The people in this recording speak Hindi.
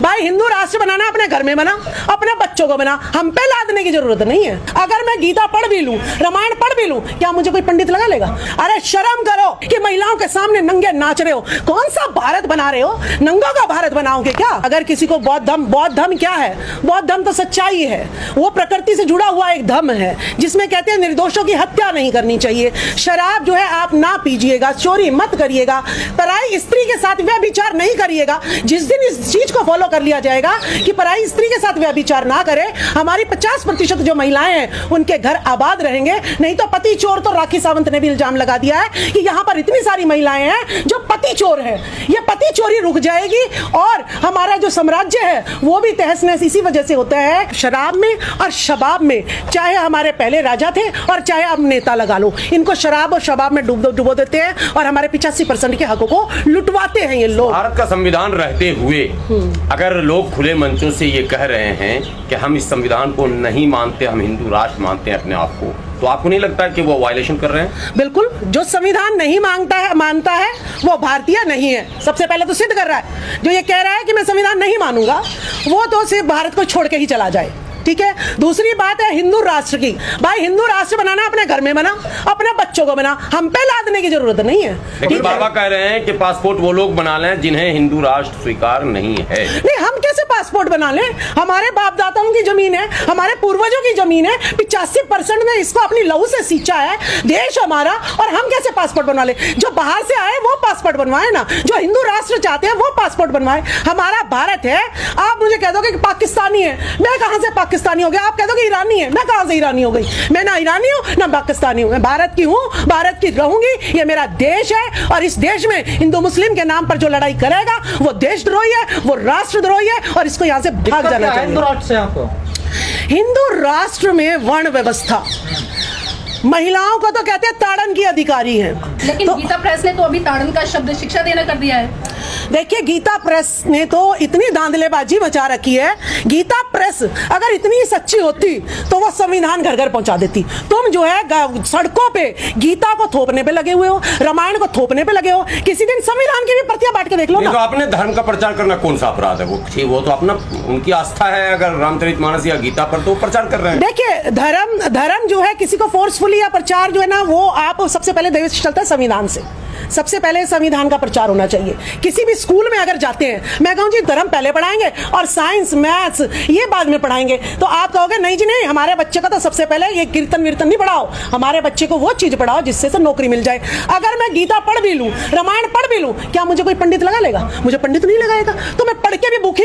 भाई हिंदू राष्ट्र बनाना अपने घर में बना, अपने बच्चों को बना, हम पे लादने की जरूरत नहीं है। अगर मैं गीता पढ़ भी लूं, रामायण पढ़ भी लूं, क्या मुझे कोई पंडित लगा लेगा? अरे शर्म करो कि महिलाओं के सामने नंगे नाच रहे हो। कौन सा भारत बना रहे हो? नंगों का भारत बनाओगे क्या? अगर किसी को बौद्ध धर्म क्या है? बौद्ध धर्म तो सच्चाई है, वो प्रकृति से जुड़ा हुआ एक धर्म है जिसमें कहते हैं निर्दोषों की हत्या नहीं करनी चाहिए, शराब जो है आप ना पीजिएगा, चोरी मत करिएगा, पराई स्त्री के साथ व्यभिचार नहीं करिएगा। जिस दिन इस चीज को फॉलो कर लिया जाएगा कि पराई स्त्री के साथ व्यभिचार ना करे, हमारी 50% जो महिलाएं हैं उनके घर आबाद रहेंगे। नहीं तो पति चोर, तो राखी सावंत ने भी इल्जाम लगा दिया है कि यहां पर इतनी सारी महिलाएं हैं जो पति चोर है। ये पति चोरी रुक जाएगी और हमारा जो साम्राज्य है वो भी तहस नहस इसी वजह से होता है। शराब में और शबाब में, चाहे हमारे पहले राजा थे और चाहे अब नेता लगा लो, इनको शराब और शबाब में डुबो देते हैं और हमारे 85% के हकों को लुटवाते हैं ये लोग। भारत का संविधान रहते हुए अगर लोग खुले मंचों से ये कह रहे हैं कि हम इस संविधान को नहीं मानते, हम हिंदू राष्ट्र मानते हैं अपने आप को, तो आपको नहीं लगता कि वो वायलेशन कर रहे हैं? बिल्कुल, जो संविधान नहीं मानता है वो भारतीय नहीं है। सबसे पहले तो सिद्ध कर रहा है। जो ये कह रहा है कि मैं संविधान नहीं मानूंगा, वो तो सिर्फ भारत को छोड़ के ही चला जाए। ठीक है, दूसरी बात है हिंदू राष्ट्र की। भाई हिंदू राष्ट्र बनाना अपने घर में बना, अपने बच्चों को बना, हम पे लादने की जरूरत नहीं है। लेकिन बाबा कह रहे हैं कि पासपोर्ट वो लोग बना लें जिन्हें हिंदू राष्ट्र स्वीकार नहीं है। नहीं, हम कैसे पासपोर्ट बना लें? हमारे बाप दादाओं की जमीन है, हमारे पूर्वजों की जमीन है, 85% ने इसको अपनी लहू से सींचा है, देश हमारा, और हम कैसे पासपोर्ट बनवा ले? जो बाहर से आए वो पासपोर्ट बनवाए ना, जो हिंदू राष्ट्र चाहते हैं वो पासपोर्ट बनवाए। हमारा भारत है। आप मुझे कह दोगे कि पाकिस्तानी है, मैं कहां से पाकिस्तानी हो गया? आप कह दोगे ईरानी है, मैं कहां से ईरानी हो गई? मैं ना ईरानी हूं ना पाकिस्तानी हूं, मैं भारत की हूं, भारत की रहूंगी। ये मेरा देश है और इस देश में हिंदू मुस्लिम के नाम पर जो लड़ाई करेगा वो देशद्रोही है, वो राष्ट्रद्रोही है और इसको यहां से भाग जाना चाहिए। हिंदू राष्ट्र से आपको? हिंदू राष्ट्र में वर्ण व्यवस्था, महिलाओं को तो कहते हैं ताड़न की अधिकारी है। लेकिन तो गीता प्रेस ने तो अभी ताड़न का शब्द शिक्षा देना कर दिया है। देखिए, गीता प्रेस ने तो इतनी धांधलेबाजी मचा रखी है। गीता प्रेस अगर इतनी सच्ची होती तो वो संविधान घर घर पहुंचा देती। तुम जो है सड़कों पे गीता को थोपने पे लगे हुए हो, रामायण को थोपने पे लगे हो। किसी दिन संविधान की भी प्रतियां बांट के देख लो ना। तो अपने धर्म का प्रचार करना कौन सा अपराध है? वो तो अपना उनकी आस्था है। अगर रामचरितमानस या गीता पर तो प्रचार कर रहे हैं। देखिए, धर्म जो है किसी को फोर्सफुली या प्रचार जो है ना, वो आप सबसे पहले देश चलता है संविधान से। सबसे पहले संविधान का प्रचार होना चाहिए। किसी भी स्कूल में अगर जाते हैं, मैं कहूँ जी धर्म पहले पढ़ाएंगे और साइंस मैथ्स ये बाद में पढ़ाएंगे, तो आप कहोगे नहीं जी नहीं, हमारे बच्चे को तो सबसे पहले ये कीर्तन वीर्तन नहीं पढ़ाओ, हमारे बच्चे को वो चीज पढ़ाओ जिससे से नौकरी मिल जाए। अगर मैं गीता पढ़ भी लूं, रामायण पढ़ भी लूं, क्या मुझे कोई पंडित लगा लेगा? मुझे पंडित नहीं लगाएगा। तो मैं पढ़ के भी भूखी